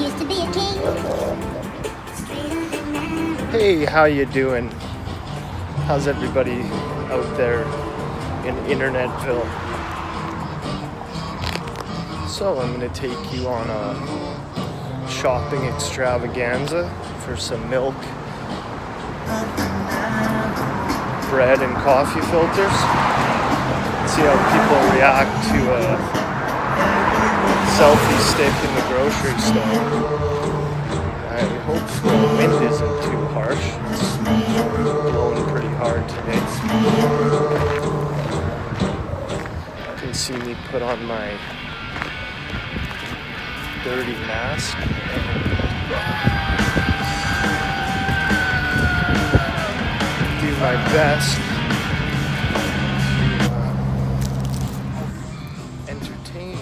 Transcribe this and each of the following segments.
used to be a king. Hey, how you doing? How's everybody out there in Internetville? So I'm going to take you on a shopping extravaganza for some milk, bread, and coffee filters. See how people react to a selfie stick in the grocery store. I hope the wind isn't too harsh. It's blowing pretty hard today. You can see me put on my dirty mask. Do my best to entertain.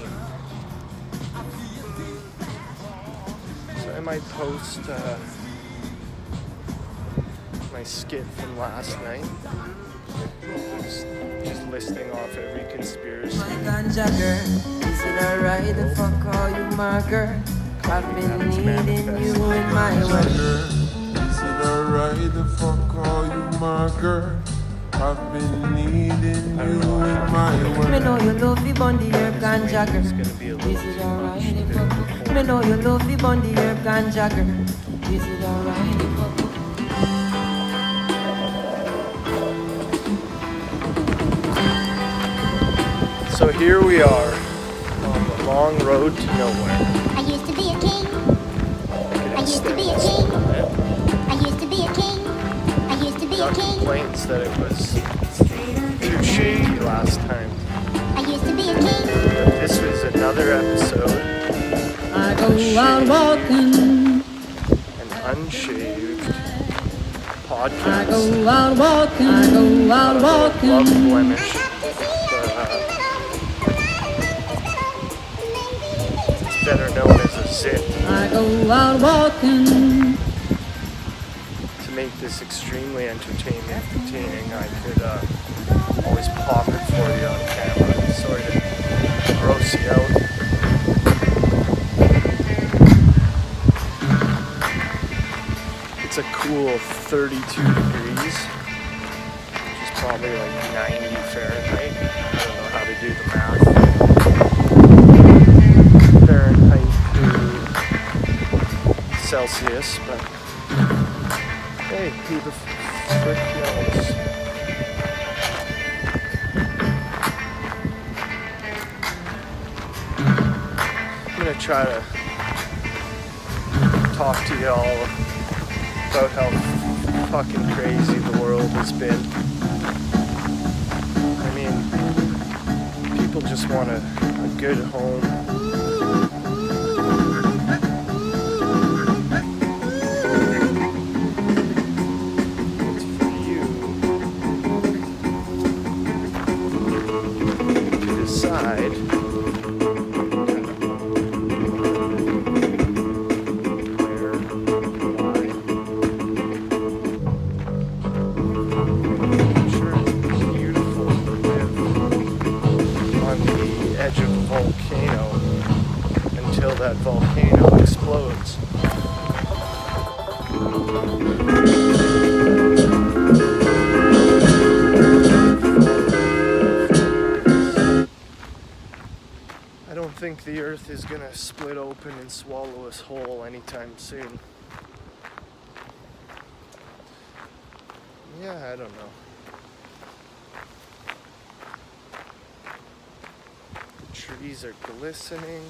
So I might post my skit from last night. Just listing off every conspiracy. Is it alright if I call you my girl? I've been needing you in my world. Is it alright if I call you my girl? I've been needing you in my world. Me know you love the bundy herb ganja girl. It's gonna be a little Is it too alright much. if I Me know you love the bundy herb ganja girl. Is it alright if I So here we are on the long road to nowhere. I used to be a king. I used to be a king. I used to be a king. I used to be a Got king. complaints that it was too shady last time. I used to be a king. But this was another episode, I go out walking. an Unshaved podcast. I go out walking. I go out Love walking. blemish. It's better known as a zit. I go out walking. To make this extremely entertaining, I could always pop it for you on camera, sort of gross you out. It's a cool 32 degrees, which is probably like 90 Fahrenheit. I don't know how to do the math. Fahrenheit to Celsius, but hey, who the frick knows? I'm gonna try to talk to y'all about how fucking crazy the world has been. I mean, people just want a good home. It's for you to decide where, why. I'm sure it's beautiful to live on the edge of a volcano until that volcano explodes. I don't think the earth is gonna split open and swallow us whole anytime soon. Yeah, I don't know. The trees are glistening.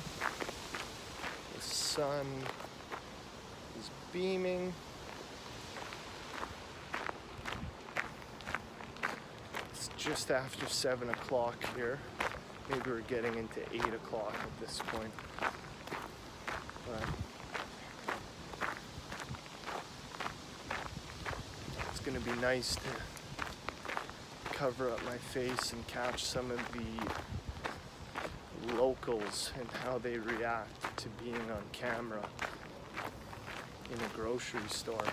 The sun is beaming. It's just after 7 o'clock here. Maybe we're getting into 8 o'clock at this point. But it's going to be nice to cover up my face and catch some of the locals and how they react to being on camera in a grocery store.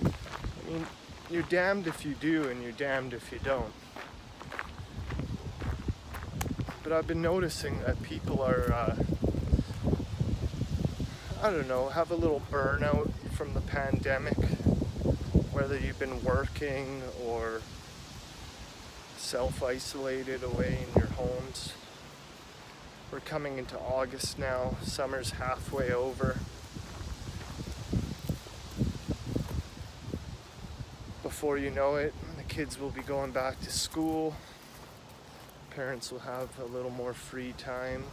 I mean, you're damned if you do and you're damned if you don't. But I've been noticing that people are I don't know, have a little burnout from the pandemic, whether you've been working or self-isolated away in your homes. We're coming into August now, summer's halfway over. Before you know it, the kids will be going back to school. Parents will have a little more free time.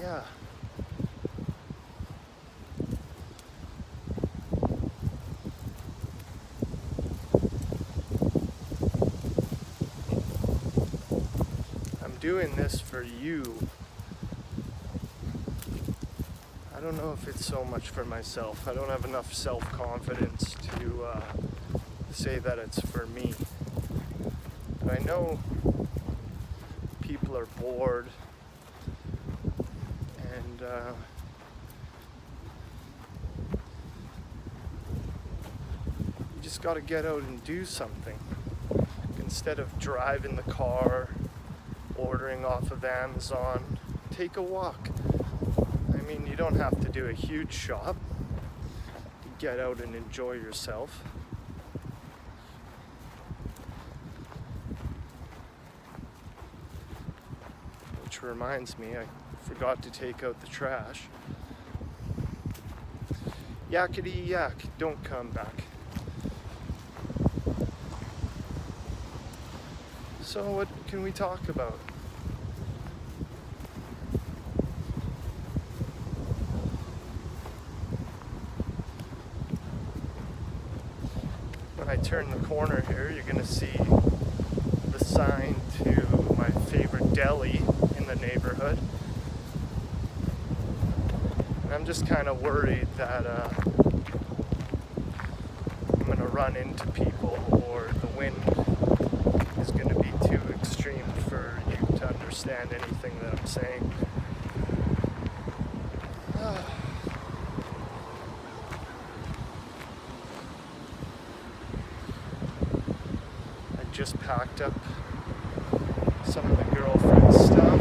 Yeah. I'm doing this for you. I don't know if it's so much for myself. I don't have enough self-confidence to say that it's for me. But I know people are bored, and you just got to get out and do something. Instead of driving the car, ordering off of Amazon, take a walk. I mean, you don't have to do a huge shop. Get out and enjoy yourself. Which reminds me, I forgot to take out the trash. Yakety yak, don't come back. So what can we talk about? When I turn the corner here, you're gonna see the sign to my favorite deli in the neighborhood. And I'm just kind of worried that I'm gonna run into people, or the wind is gonna be too extreme for you to understand anything that I'm saying. Just packed up some of the girlfriend's stuff.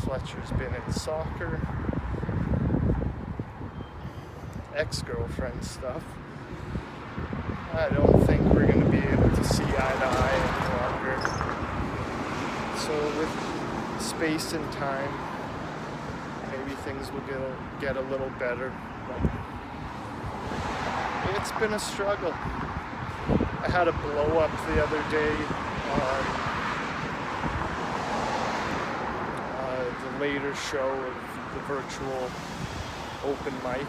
Fletcher's been in soccer. Ex-girlfriend stuff. I don't think we're going to be able to see eye to eye any longer. So with space and time, maybe things will get a little better. It's been a struggle. I had a blow up the other day on the later show of the virtual open mic.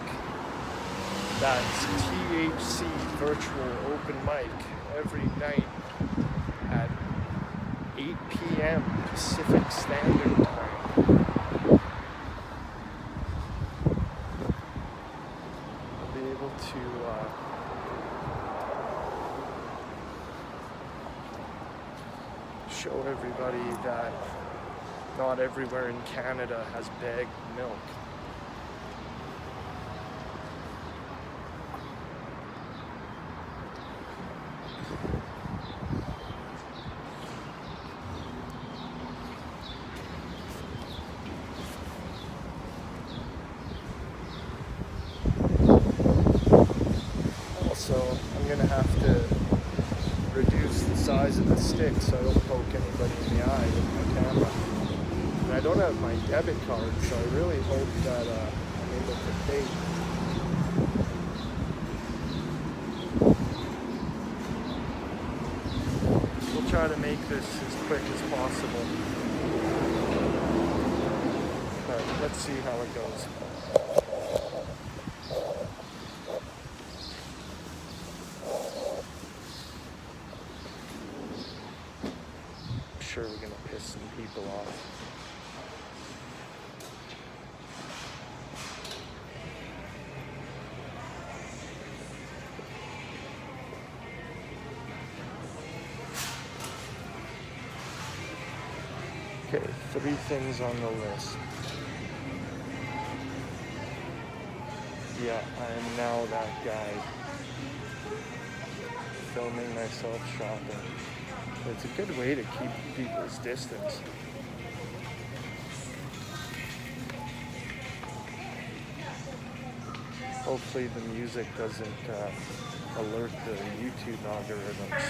That's THC virtual open mic every night at 8 p.m. Pacific Standard Time. I'll be able to show everybody that not everywhere in Canada has bagged milk. Also, I'm gonna have to reduce the size of the stick so I don't poke anybody in the eye with my camera. And I don't have my debit card, so I really hope that I'm able to pay. We'll try to make this as quick as possible. But let's see how it goes. We're gonna piss some people off. Okay, 3 things on the list. Yeah, I am now that guy. filming myself shopping. It's a good way to keep people's distance. Hopefully the music doesn't alert the YouTube algorithms.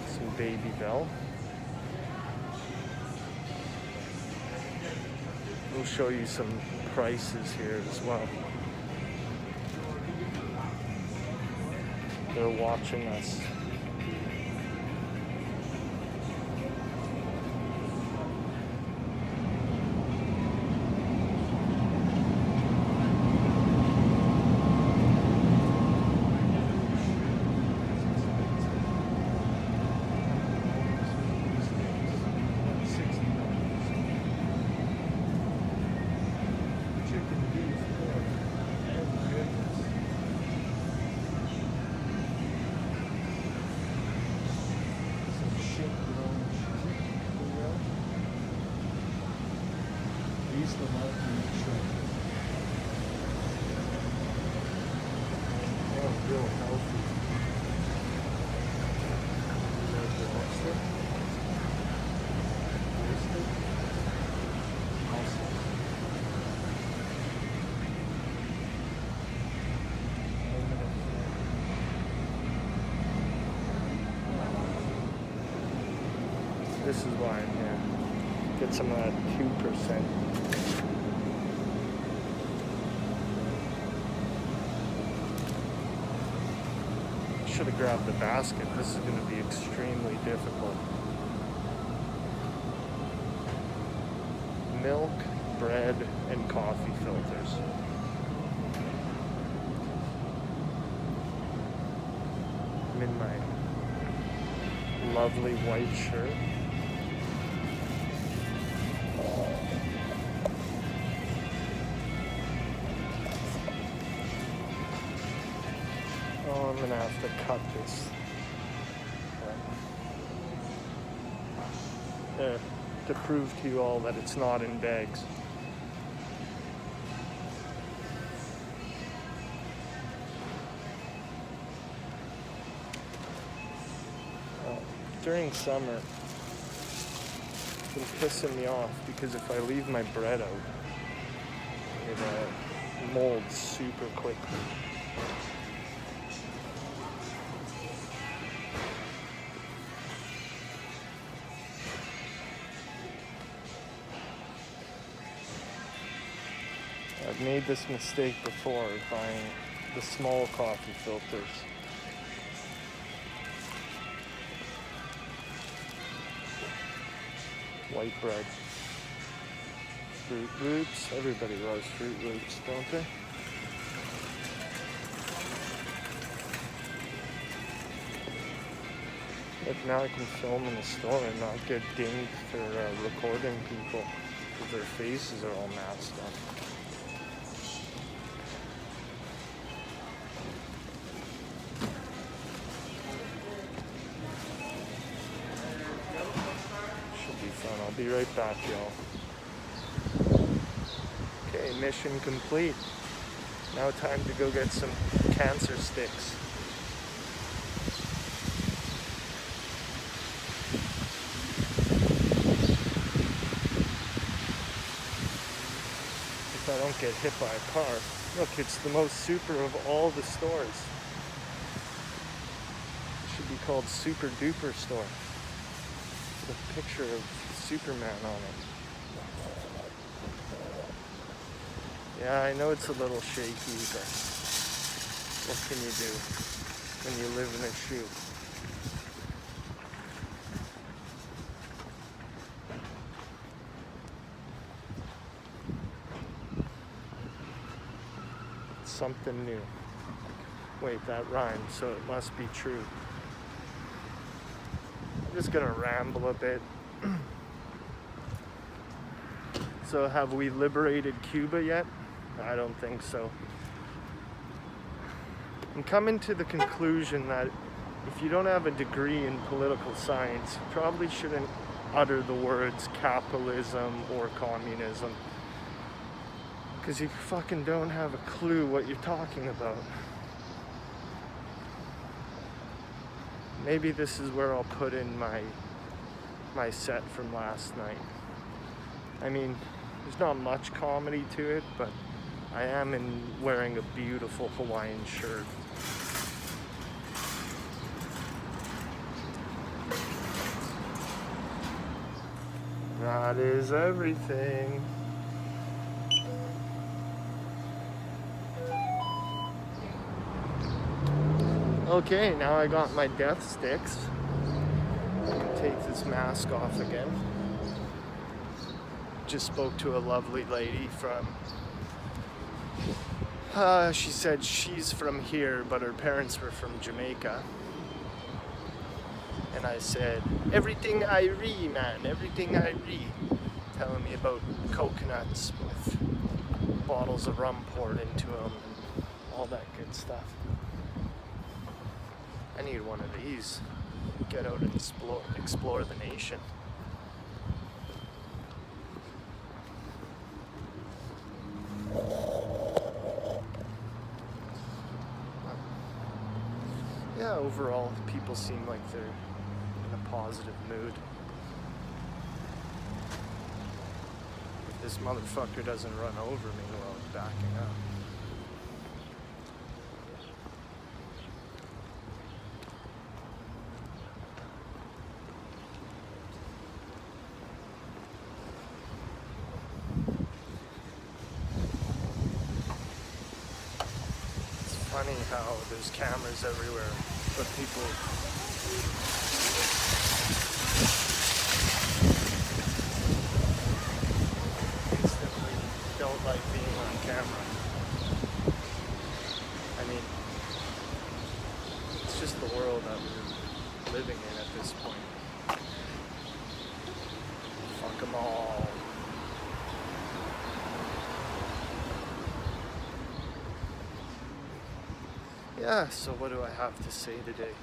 Some Baby Bell. We'll show you some prices here as well. They're watching us. Real healthy. There's the lobster. Awesome. This is why I'm here. Get some of that 2%. Should have grabbed the basket. This is going to be extremely difficult. Milk, bread, and coffee filters. I'm in my lovely white shirt. Oh, I'm gonna have to cut this. There, to prove to you all that it's not in bags. During summer, it's been pissing me off because if I leave my bread out, it molds super quickly. I've made this mistake before, buying the small coffee filters. White bread. Fruit Loops. Everybody loves Fruit Loops, don't they? But now I can film in the store and not get dinged for recording people because their faces are all masked up. I'll be right back, y'all. Okay, mission complete. Now time to go get some cancer sticks. If I don't get hit by a car. Look, it's the most super of all the stores. It should be called Super Duper Store. With a picture of Superman on it. Yeah, I know it's a little shaky, but what can you do when you live in a shoe? It's something new. Wait, that rhymed, so it must be true. I'm just gonna ramble a bit. So have we liberated Cuba yet? I don't think so. I'm coming to the conclusion that if you don't have a degree in political science, you probably shouldn't utter the words capitalism or communism. Because you fucking don't have a clue what you're talking about. Maybe this is where I'll put in my set from last night. I mean, there's not much comedy to it, but I am wearing a beautiful Hawaiian shirt. That is everything. Okay, now I got my death sticks. Take this mask off again. Just spoke to a lovely lady from, she said she's from here, but her parents were from Jamaica. And I said, everything I read, man, everything I read. Telling me about coconuts with bottles of rum poured into them and all that good stuff. I need one of these. Get out and explore the nation. Yeah, overall, people seem like they're in a positive mood. If this motherfucker doesn't run over me while I'm backing up. Funny how there's cameras everywhere, but people instantly don't like being on camera. I mean, it's just the world that we're living in at this point. Fuck them all. Yeah, so what do I have to say today?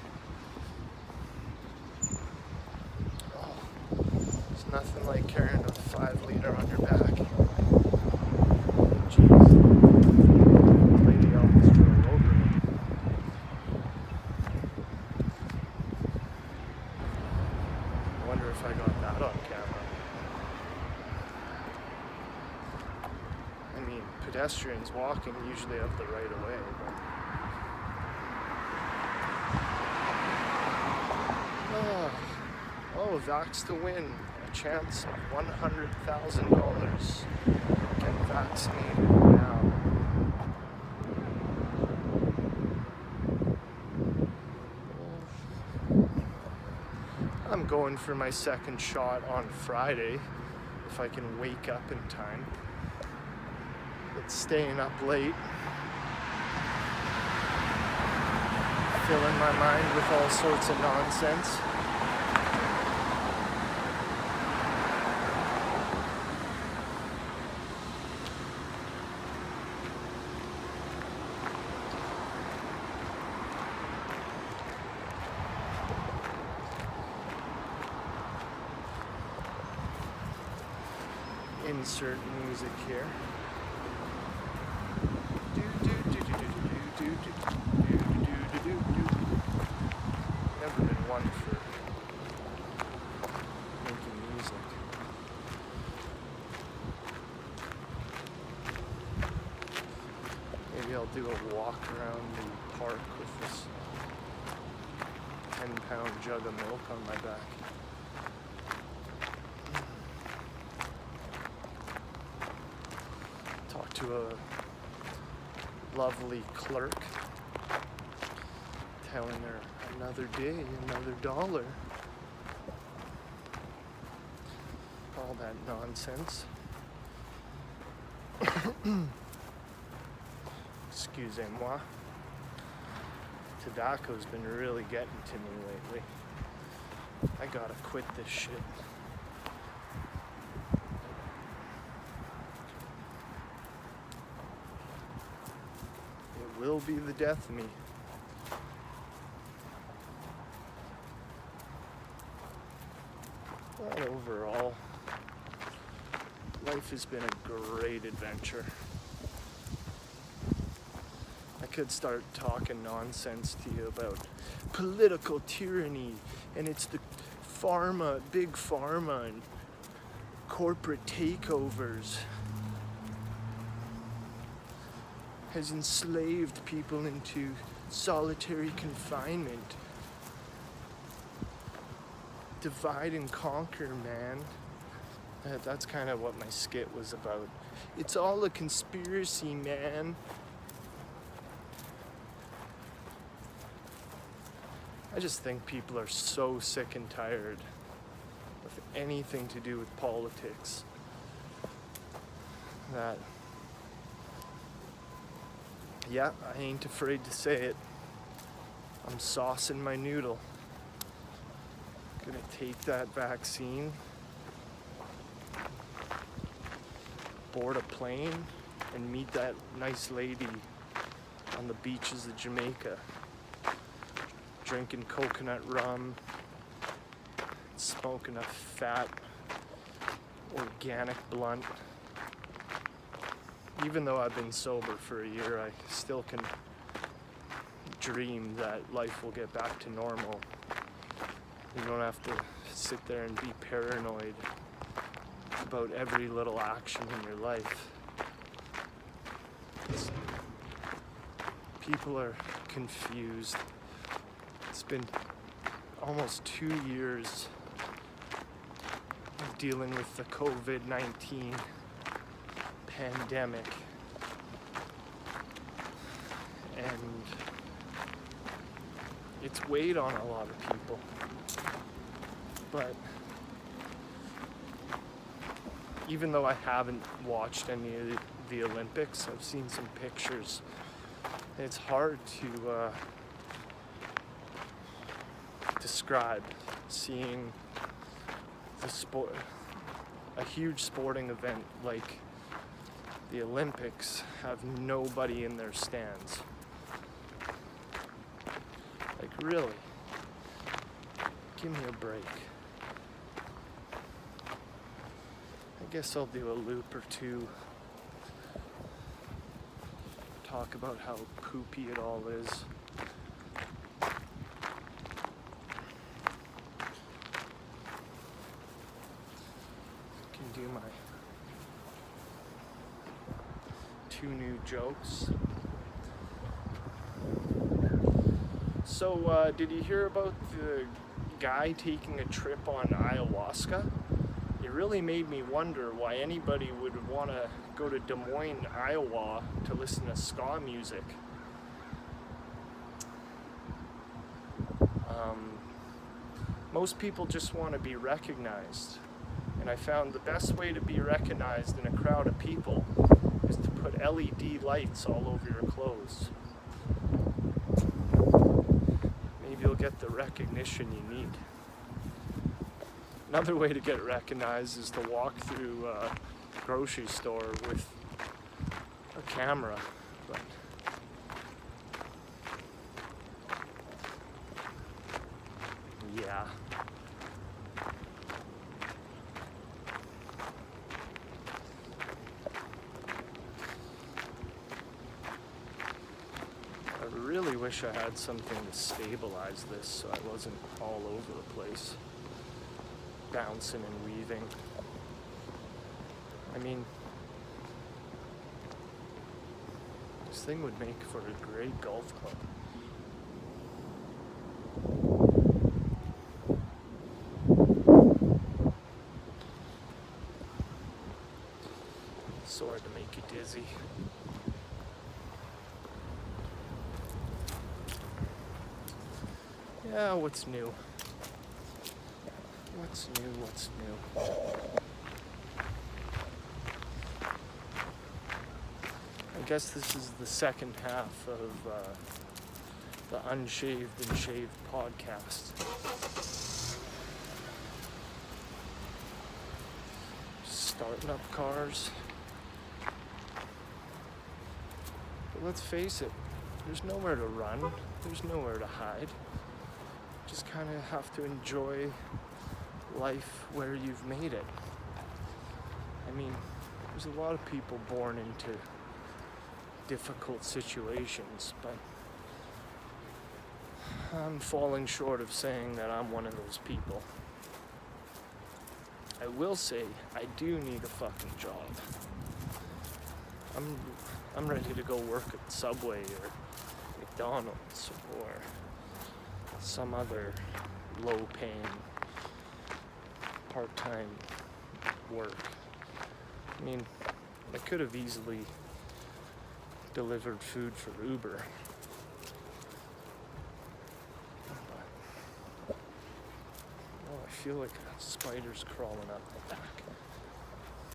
Oh, there's nothing like carrying a 5-liter on your back. Jeez. The lady almost drove over me. I wonder if I got that on camera. I mean, pedestrians walking usually have the right of way, but oh, Vax to win. A chance of $100,000. Get vaccinated now. I'm going for my second shot on Friday, if I can wake up in time. It's staying up late. Filling my mind with all sorts of nonsense. Insert music here. Never been one for making music. Maybe I'll do a walk around the park with this 10-pound jug of milk on my back. Talk to a lovely clerk, telling her another day, another dollar. All that nonsense. Excusez-moi. Tobacco's been really getting to me lately. I gotta quit this shit. It will be the death of me. But overall, life has been a great adventure. could start talking nonsense to you about political tyranny, and it's the big pharma and corporate takeovers has enslaved people into solitary confinement. Divide and conquer, man. That's kind of what my skit was about. It's all a conspiracy, man. I just think people are so sick and tired of anything to do with politics that, yeah, I ain't afraid to say it. I'm saucing my noodle. Gonna take that vaccine, board a plane, and meet that nice lady on the beaches of Jamaica, drinking coconut rum, smoking a fat organic blunt. Even though I've been sober for a year, I still can dream that life will get back to normal. You don't have to sit there and be paranoid about every little action in your life. People are confused. It's been almost 2 years of dealing with the COVID-19 pandemic. And it's weighed on a lot of people. But even though I haven't watched any of the Olympics, I've seen some pictures. It's hard to describe seeing the sport, a huge sporting event like the Olympics, have nobody in their stands. Like, really? Give me a break. I guess I'll do a loop or two. Talk about how poopy it all is. Can do my 2 new jokes. So, did you hear about the guy taking a trip on ayahuasca? It really made me wonder why anybody would want to go to Des Moines, Iowa to listen to ska music. Most people just want to be recognized. And I found the best way to be recognized in a crowd of people is to put LED lights all over your clothes. Maybe you'll get the recognition you need. Another way to get recognized is to walk through a grocery store with a camera. But yeah. I really wish I had something to stabilize this so I wasn't all over the place, bouncing and weaving. I mean, this thing would make for a great golf club. Sword to make you dizzy. Yeah, what's new? What's new? What's new? I guess this is the second half of the Unshaved and Shaved podcast. Starting up cars. But let's face it, there's nowhere to run, there's nowhere to hide. Just kind of have to enjoy life where you've made it. I mean, there's a lot of people born into difficult situations, but I'm falling short of saying that I'm one of those people. I will say I do need a fucking job. I'm ready to go work at Subway or McDonald's or some other low-paying part-time work. I mean, I could have easily delivered food for Uber. But, oh, I feel like a spider's crawling up my back.